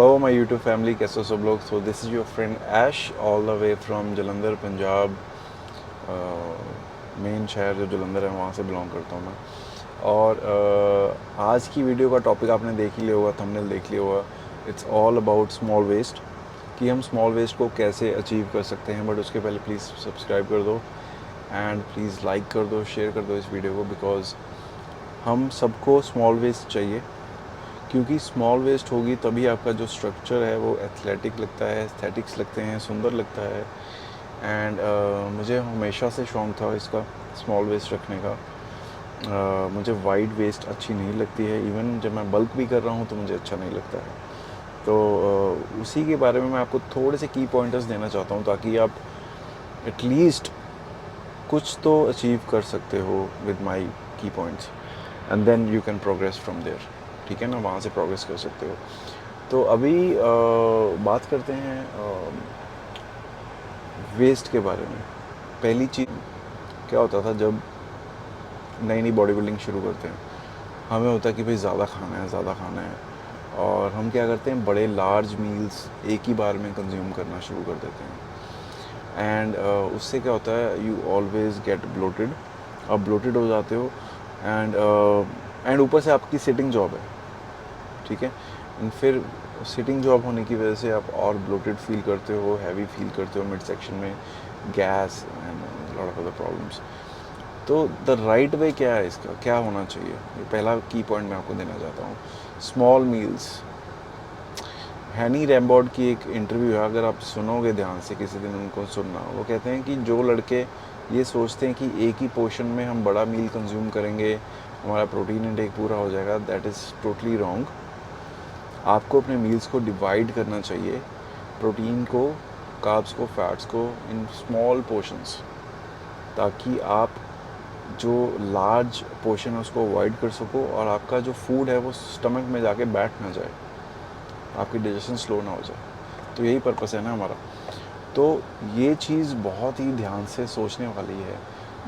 Hello my YouTube family, कैसे हो सब लोग। So this is your friend Ash all the way from Jalandhar Punjab. मेन शहर जो जलंधर है वहाँ से बिलोंग करता हूँ मैं। और आज की वीडियो का टॉपिक आपने देख ही लिया होगा, थंबनेल देख लिया होगा। It's all about small waist, कि हम स्मॉल वेस्ट को कैसे अचीव कर सकते हैं। बट उसके पहले प्लीज़ सब्सक्राइब कर दो एंड प्लीज़ लाइक कर दो, शेयर कर दो इस वीडियो को, बिकॉज़ हम सबको स्मॉल वेस्ट चाहिए। क्योंकि स्मॉल वेस्ट होगी तभी आपका जो स्ट्रक्चर है वो एथलेटिक लगता है, एस्थेटिक्स लगते हैं, सुंदर लगता है। एंड मुझे हमेशा से शौक़ था इसका, स्मॉल वेस्ट रखने का। मुझे वाइड वेस्ट अच्छी नहीं लगती है। इवन जब मैं बल्क भी कर रहा हूँ तो मुझे अच्छा नहीं लगता है। तो उसी के बारे में मैं आपको थोड़े से की पॉइंटर्स देना चाहता हूँ, ताकि आप एटलीस्ट कुछ तो अचीव कर सकते हो with my key points, and then you can progress from there. ठीक है ना, वहाँ से प्रोग्रेस कर सकते हो। तो अभी बात करते हैं वेस्ट के बारे में। पहली चीज़ क्या होता था, जब नई नई बॉडी बिल्डिंग शुरू करते हैं, हमें होता है कि भाई ज़्यादा खाना है, ज़्यादा खाना है। और हम क्या करते हैं, बड़े लार्ज मील्स एक ही बार में कंज्यूम करना शुरू कर देते हैं। एंड उससे क्या होता है, यू ऑलवेज़ गेट ब्लोटेड। आप ब्लोटेड हो जाते हो। एंड ऊपर से आपकी सिटिंग जॉब है, ठीक है। फिर सिटिंग जॉब होने की वजह से आप और ब्लोटेड फील करते हो, हैवी फील करते हो मिड सेक्शन में, gas and lot of other problems. तो द राइट वे क्या है, इसका क्या होना चाहिए, ये पहला की पॉइंट मैं आपको देना चाहता हूँ। Small meals. हैनी रैमबॉर्ड की एक इंटरव्यू है, अगर आप सुनोगे ध्यान से किसी दिन उनको सुनना। वो कहते हैं कि जो लड़के ये सोचते हैं कि एक ही पोर्शन में हम बड़ा मील कंज्यूम करेंगे, हमारा प्रोटीन इनटेक पूरा हो जाएगा, दैट इज़ टोटली रॉन्ग। आपको अपने मील्स को डिवाइड करना चाहिए, प्रोटीन को, कार्ब्स को, फैट्स को, इन स्मॉल पोर्शंस, ताकि आप जो लार्ज पोर्शन है उसको अवॉइड कर सको और आपका जो फूड है वो स्टमक में जाके बैठ ना जाए, आपकी डाइजेशन स्लो ना हो जाए। तो यही पर्पस है ना हमारा। तो ये चीज़ बहुत ही ध्यान से सोचने वाली है।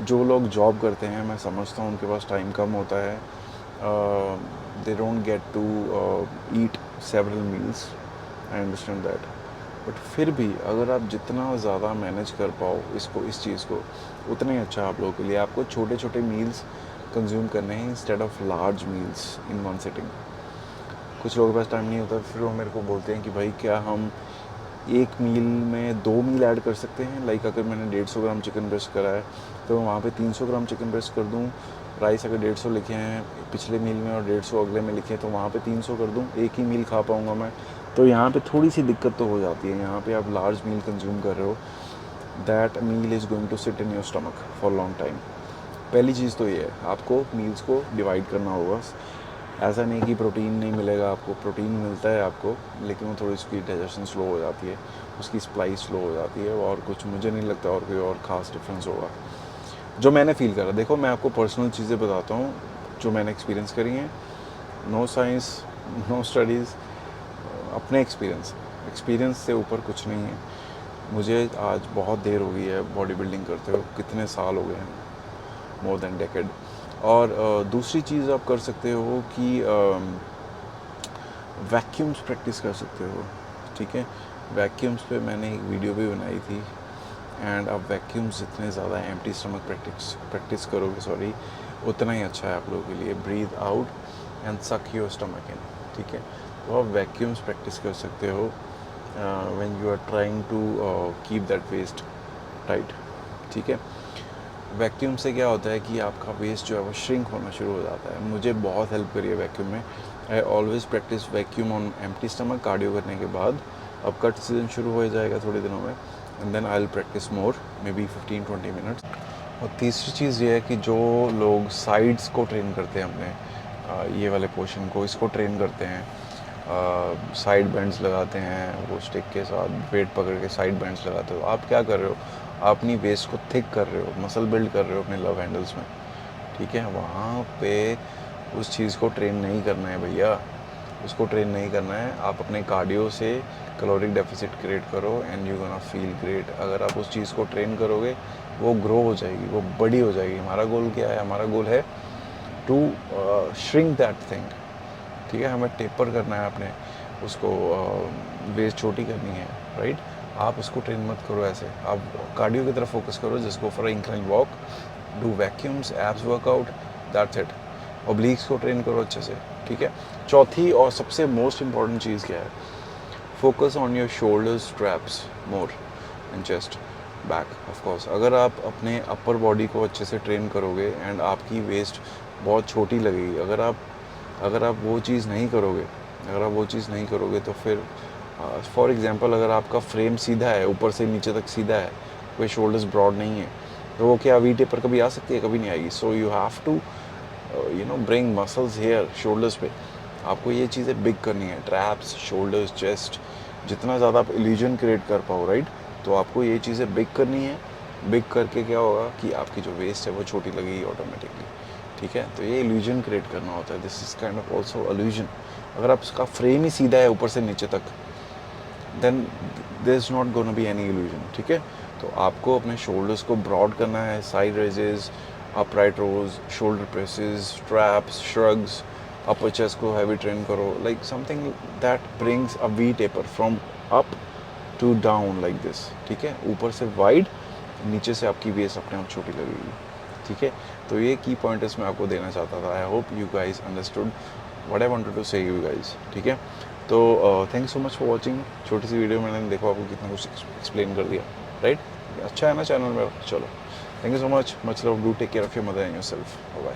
जो लोग जॉब करते हैं, मैं समझता हूँ उनके पास टाइम कम होता है, they don't get to eat several meals, I understand that. But फिर भी अगर आप जितना ज़्यादा मैनेज कर पाओ इसको, इस चीज़ को, उतना ही अच्छा आप लोगों के लिए। आपको छोटे छोटे मील्स कंज्यूम करने हैं instead of large meals in one sitting. कुछ लोगों के पास टाइम नहीं होता, फिर वो मेरे को बोलते हैं कि भाई क्या हम एक मील में 2 मील ऐड कर सकते हैं। लाइक अगर मैंने 150 ग्राम चिकन ब्रेस्ट करा है तो वहाँ पे 300 ग्राम चिकन ब्रेस्ट कर दूँ। राइस अगर 150 लिखे हैं पिछले मील में और 150 अगले में लिखे हैं तो वहाँ पे 300 कर दूँ, एक ही मील खा पाऊँगा मैं। तो यहाँ पे थोड़ी सी दिक्कत तो हो जाती है। यहाँ पे आप लार्ज मील कंज्यूम कर रहे हो, that meal is going to sit in your stomach for long time. पहली चीज़ तो ये है, आपको मील्स को डिवाइड करना होगा। ऐसा नहीं कि प्रोटीन नहीं मिलेगा आपको, प्रोटीन मिलता है आपको, लेकिन वो थोड़ी उसकी डाइजेशन स्लो हो जाती है, उसकी सप्लाई स्लो हो जाती है। और कुछ मुझे नहीं लगता और कोई और ख़ास डिफरेंस होगा जो मैंने फ़ील करा। देखो, मैं आपको पर्सनल चीज़ें बताता हूँ जो मैंने एक्सपीरियंस करी हैं। नो साइंस, नो स्टडीज़, अपने एक्सपीरियंस से ऊपर कुछ नहीं है। मुझे आज बहुत देर हो गई है बॉडी बिल्डिंग करते हुए, कितने साल हो गए हैं, मोर देन डेकेड। और दूसरी चीज़ आप कर सकते हो कि वैक्यूम्स प्रैक्टिस कर सकते हो, ठीक है। वैक्यूम्स पे मैंने एक वीडियो भी बनाई थी। एंड आप वैक्यूम्स जितने ज़्यादा एम्प्टी स्टमक प्रैक्टिस करोगे, उतना ही अच्छा है आप लोगों के लिए। Breathe out and suck your stomach in, ठीक है। तो आप वैक्यूम्स प्रैक्टिस कर सकते हो when you are trying to keep that waist tight, ठीक है। वैक्यूम से क्या होता है कि आपका वेस्ट जो है वो श्रिंक होना शुरू हो जाता है। मुझे बहुत हेल्प करी है वैक्यूम में। I always practice vacuum on empty stomach cardio करने के बाद। अब कट सीजन शुरू हो जाएगा थोड़े दिनों में, and then I will practice more, maybe 15-20 minutes. और तीसरी चीज़ ये है कि जो लोग साइड्स को ट्रेन करते हैं अपने, ये वाले पोर्शन को, इसको ट्रेन करते हैं, साइड बेंड्स लगाते हैं, वो स्टिक के साथ वेट पकड़ के साइड बेंड्स लगाते हो, आप क्या कर रहे हो, आप अपनी वेस्ट को थिक कर रहे हो, मसल बिल्ड कर रहे हो अपने लव हैंडल्स में, ठीक है। वहाँ पे उस चीज़ को ट्रेन नहीं करना है भैया, उसको ट्रेन नहीं करना है। आप अपने कार्डियो से कैलोरिक डेफिसिट क्रिएट करो and you gonna feel great. अगर आप उस चीज़ को ट्रेन करोगे, वो ग्रो हो जाएगी, वो बड़ी हो जाएगी। हमारा गोल क्या है, हमारा गोल है टू श्रिंक दैट थिंग, ठीक है। हमें टेपर करना है अपने उसको वेस्ट छोटी करनी है, राइट, आप उसको ट्रेन मत करो ऐसे, आप कार्डियो की तरफ फोकस करो, just go for incline walk, do vacuums, abs workout, that's it. Obliques को ट्रेन करो अच्छे से, ठीक है। चौथी और सबसे मोस्ट इम्पॉर्टेंट चीज़ क्या है, focus on your shoulders, traps more and chest, back of course. अगर आप अपने अपर बॉडी को अच्छे से ट्रेन करोगे एंड आपकी वेस्ट बहुत छोटी लगेगी, अगर आप वो चीज़ नहीं करोगे, तो फिर फॉर एग्जांपल अगर आपका फ्रेम सीधा है, ऊपर से नीचे तक सीधा है, कोई शोल्डर्स ब्रॉड नहीं है, तो वो क्या वी टेपर कभी आ सकती है? कभी नहीं आएगी। So you have to bring muscles here shoulders पे। आपको ये चीज़ें बिग करनी है, ट्रैप्स, शोल्डर्स, चेस्ट, जितना ज़्यादा आप इल्यूजन क्रिएट कर पाओ, राइट, तो आपको ये चीज़ें बिग करनी है। बिग करके क्या होगा कि आपकी जो वेस्ट है वो छोटी लगेगी ऑटोमेटिकली, ठीक है। तो ये इल्यूजन क्रिएट करना होता है, this is kind of also illusion. अगर आप उसका फ्रेम ही सीधा है ऊपर से नीचे तक, then there is not gonna be any illusion, ठीक है। तो आपको अपने शोल्डर्स को ब्रॉड करना है, side raises, upright rows, shoulder presses, traps, shrugs, upper chest को हैवी ट्रेन करो, like something that brings a V taper from up to down like this, ठीक है। ऊपर से वाइड, नीचे से आपकी वेस्ट अपने आप छोटी लगेगी, ठीक है। तो ये की पॉइंटर्स मैं आपको देना चाहता था। I hope you guys understood what I wanted to say you guys, ठीक है। तो thank so much for watching. छोटी सी वीडियो मैंने देखो आपको कितना कुछ एक्सप्लेन कर दिया, राइट। अच्छा है ना चैनल में, चलो thank you so much, much love, do take care of your mother and yourself, bye.